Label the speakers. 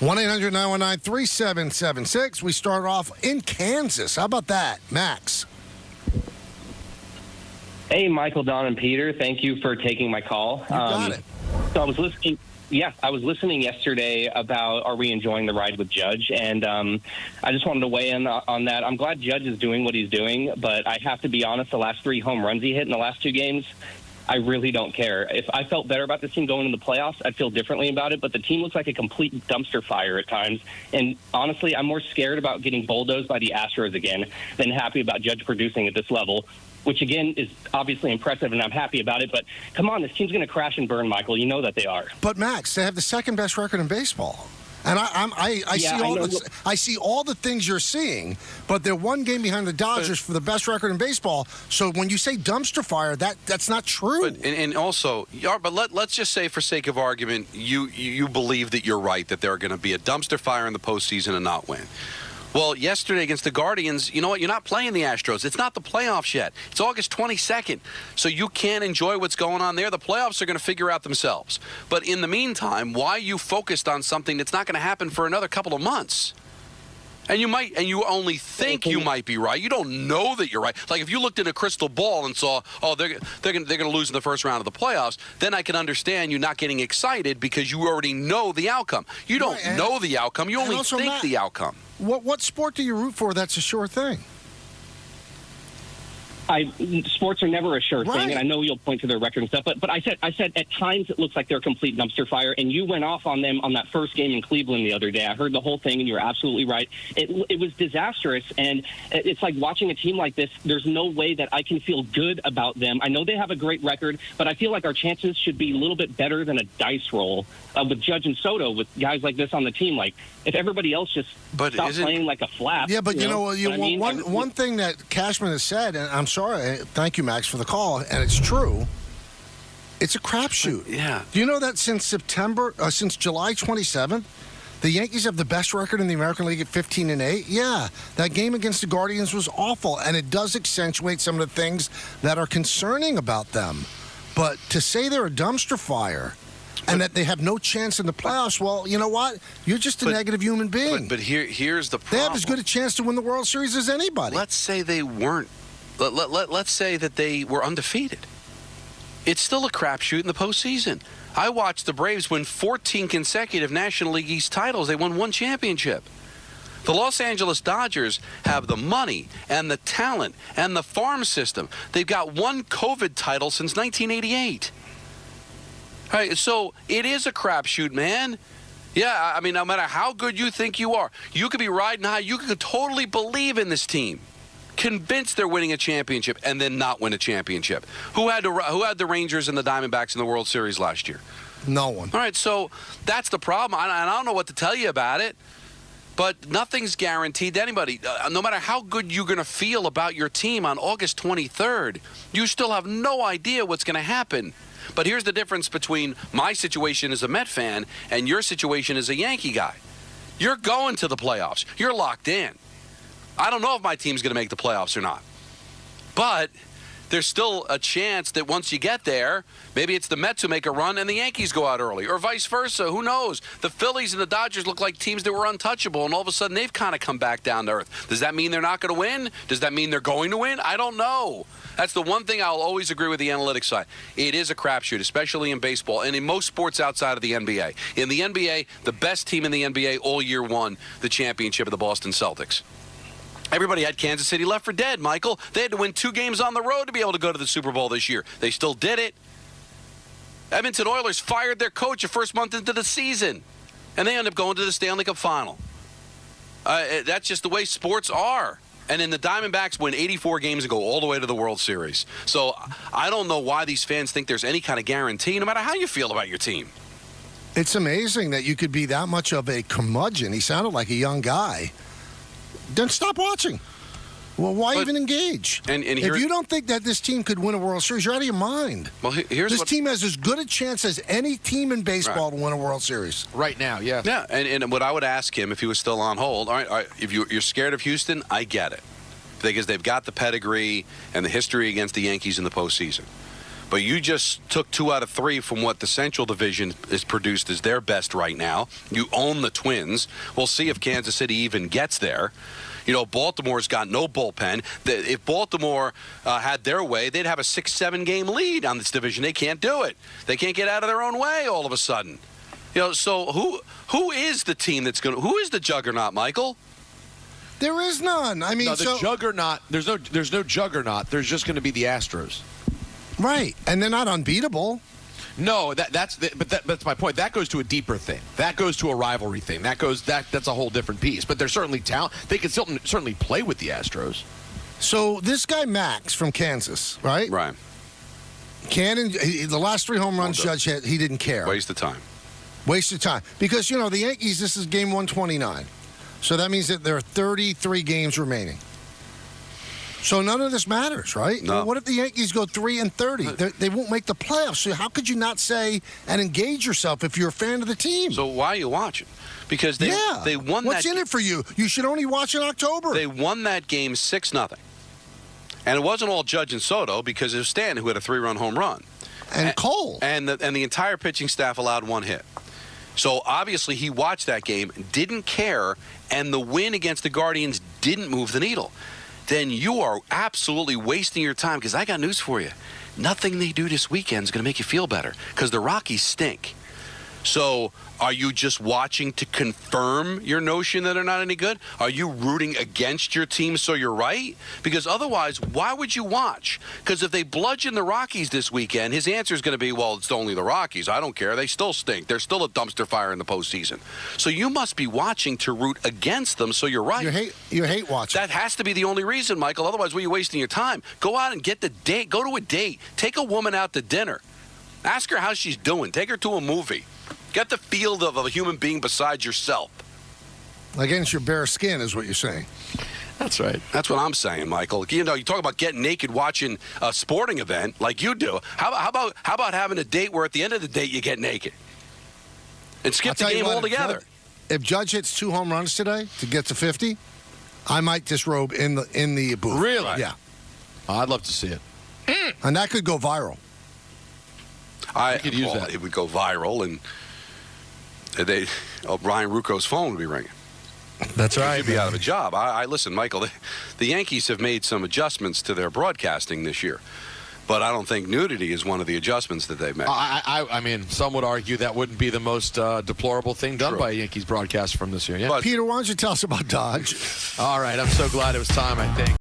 Speaker 1: 1-800-919-3776. We start off in Kansas. How about that, Max?
Speaker 2: Hey, Michael, Don, and Peter. Thank you for taking my call.
Speaker 1: You got it.
Speaker 2: So I was listening. Yeah, I was listening yesterday about are we enjoying the ride with Judge, and I just wanted to weigh in on that. I'm glad Judge is doing what he's doing, but I have to be honest, the last 3 home runs he hit in the last 2 games, I really don't care. If I felt better about this team going into the playoffs, I'd feel differently about it, but the team looks like a complete dumpster fire at times, and honestly, I'm more scared about getting bulldozed by the Astros again than happy about Judge producing at this level, which, again, is obviously impressive, and I'm happy about it. But, come on, this team's going to crash and burn, Michael. You know that they are.
Speaker 1: But, Max, they have the second-best record in baseball. And I see all the things you're seeing, but they're 1 game behind the Dodgers for the best record in baseball. So when you say dumpster fire, that's not true.
Speaker 3: But, and also, but let's just say, for sake of argument, you believe that you're right, that they're going to be a dumpster fire in the postseason and not win. Well, yesterday against the Guardians, you know what? You're not playing the Astros. It's not the playoffs yet. It's August 22nd. So you can't enjoy what's going on there. The playoffs are going to figure out themselves. But in the meantime, why are you focused on something that's not going to happen for another couple of months? And you only think you might be right. You don't know that you're right. Like if you looked in a crystal ball and saw, oh, they're going to lose in the first round of the playoffs, then I can understand you not getting excited because you already know the outcome. You don't know the outcome. You only think the outcome.
Speaker 1: What sport do you root for that's a sure thing?
Speaker 2: Sports are never a sure thing, and I know you'll point to their record and stuff, but I said at times it looks like they're a complete dumpster fire, and you went off on them on that first game in Cleveland the other day. I heard the whole thing, and you're absolutely right. It was disastrous, and it's like watching a team like this, there's no way that I can feel good about them. I know they have a great record, but I feel like our chances should be a little bit better than a dice roll with Judge and Soto, with guys like this on the team. Like, if everybody else just stopped playing like a flap.
Speaker 1: Yeah, but one thing that Cashman has said, and I'm sorry, thank you, Max, for the call, and it's true. It's a crapshoot.
Speaker 3: Yeah.
Speaker 1: Do you know that since July 27th, the Yankees have the best record in the American League at 15-8? Yeah, that game against the Guardians was awful, and it does accentuate some of the things that are concerning about them. But to say they're a dumpster fire and that they have no chance in the playoffs, well, you know what? You're just a negative human being.
Speaker 3: But here's the problem.
Speaker 1: They have as good a chance to win the World Series as anybody.
Speaker 3: Let's say they weren't. Let's say that they were undefeated. It's still a crapshoot in the postseason. I watched the Braves win 14 consecutive National League East titles. They won 1 championship. The Los Angeles Dodgers have the money and the talent and the farm system. They've got 1 COVID title since 1988. All right, so it is a crapshoot, man. Yeah, I mean, no matter how good you think you are, you could be riding high. You could totally believe in this team, convinced they're winning a championship, and then not win a championship. Who had the Rangers and the Diamondbacks in the World Series last year?
Speaker 1: No one.
Speaker 3: All right, so that's the problem. I don't know what to tell you about it, but nothing's guaranteed to anybody. No matter how good you're going to feel about your team on August 23rd, you still have no idea what's going to happen. But here's the difference between my situation as a Met fan and your situation as a Yankee guy. You're going to the playoffs. You're locked in. I don't know if my team's going to make the playoffs or not. But there's still a chance that once you get there, maybe it's the Mets who make a run and the Yankees go out early, or vice versa. Who knows? The Phillies and the Dodgers look like teams that were untouchable, and all of a sudden they've kind of come back down to earth. Does that mean they're not going to win? Does that mean they're going to win? I don't know. That's the one thing I'll always agree with the analytics side. It is a crapshoot, especially in baseball and in most sports outside of the NBA. In the NBA, the best team in the NBA all year won the championship of the Boston Celtics. Everybody had Kansas City left for dead, Michael. They had to win 2 games on the road to be able to go to the Super Bowl this year. They still did it. Edmonton Oilers fired their coach the first month into the season, and they ended up going to the Stanley Cup final. That's just the way sports are. And then the Diamondbacks win 84 games and go all the way to the World Series. So I don't know why these fans think there's any kind of guarantee, no matter how you feel about your team.
Speaker 1: It's amazing that you could be that much of a curmudgeon. He sounded like a young guy. Then stop watching. Well, why even engage?
Speaker 3: And
Speaker 1: if you don't think that this team could win a World Series, you're out of your mind.
Speaker 3: Well, this
Speaker 1: team has as good a chance as any team in baseball to win a World Series.
Speaker 4: Right now, yeah.
Speaker 3: Yeah, and what I would ask him if he was still on hold, all right, if you're scared of Houston, I get it. Because they've got the pedigree and the history against the Yankees in the postseason. But you just took 2 out of 3 from what the Central Division is produced as their best right now. You own the Twins. We'll see if Kansas City even gets there. You know, Baltimore's got no bullpen. If Baltimore had their way, they'd have a 6-7 game lead on this division. They can't do it. They can't get out of their own way all of a sudden. You know, so who is the team that's going to – who is the juggernaut, Michael?
Speaker 1: There is none. I mean,
Speaker 4: No, the juggernaut. There's no juggernaut. There's just going to be the Astros.
Speaker 1: right, and they're not unbeatable.
Speaker 4: No, that's my point. That goes to a deeper thing. That goes to a rivalry thing. That's a whole different piece. But they're certainly talent. They can certainly play with the Astros.
Speaker 1: So this guy Max from Kansas, right?
Speaker 3: Right.
Speaker 1: The last 3 home runs Judge hit, he didn't care.
Speaker 3: Waste of time.
Speaker 1: Waste of time. Because, you know, the Yankees, this is game 129. So that means that there are 33 games remaining. So none of this matters, right?
Speaker 3: No.
Speaker 1: Well, what if the Yankees go 3-30? They won't make the playoffs. So how could you not say and engage yourself if you're a fan of the team?
Speaker 3: So why are you watching? Because they won
Speaker 1: What's
Speaker 3: that.
Speaker 1: in it for you? You should only watch in October.
Speaker 3: They won that game 6-0. And it wasn't all Judge and Soto because it was Stanton who had a 3-run home run.
Speaker 1: And Cole.
Speaker 3: And the entire pitching staff allowed 1 hit. So obviously he watched that game, didn't care, and the win against the Guardians didn't move the needle. Then you are absolutely wasting your time because I got news for you. Nothing they do this weekend is going to make you feel better because the Rockies stink. So are you just watching to confirm your notion that they're not any good? Are you rooting against your team so you're right? Because otherwise, why would you watch? Because if they bludgeon the Rockies this weekend, his answer is going to be, well, it's only the Rockies. I don't care. They still stink. They're still a dumpster fire in the postseason. So you must be watching to root against them so you're right.
Speaker 1: You hate watching.
Speaker 3: That has to be the only reason, Michael. Otherwise, why are you wasting your time? Go out and get the date. Go to a date. Take a woman out to dinner. Ask her how she's doing. Take her to a movie. Get the feel of a human being besides yourself.
Speaker 1: Against your bare skin is what you're saying.
Speaker 4: That's right.
Speaker 3: That's what I'm saying, Michael. You know, you talk about getting naked watching a sporting event like you do. How about having a date where at the end of the date you get naked and skip the game altogether?
Speaker 1: If Judge hits 2 home runs today to get to 50, I might disrobe in the booth.
Speaker 4: Really?
Speaker 1: Yeah.
Speaker 4: I'd love to see it.
Speaker 1: And that could go viral.
Speaker 3: I
Speaker 4: could use that.
Speaker 3: It would go viral, and Ryan Rucco's phone would be ringing.
Speaker 1: That's
Speaker 3: He'd be out of a job. I listen, Michael. The Yankees have made some adjustments to their broadcasting this year, but I don't think nudity is one of the adjustments that they've made.
Speaker 4: I mean, some would argue that wouldn't be the most deplorable thing done by a Yankees broadcast from this year. Yeah.
Speaker 1: Peter, why don't you tell us about Dodge?
Speaker 4: All right. I'm so glad it was time, I think.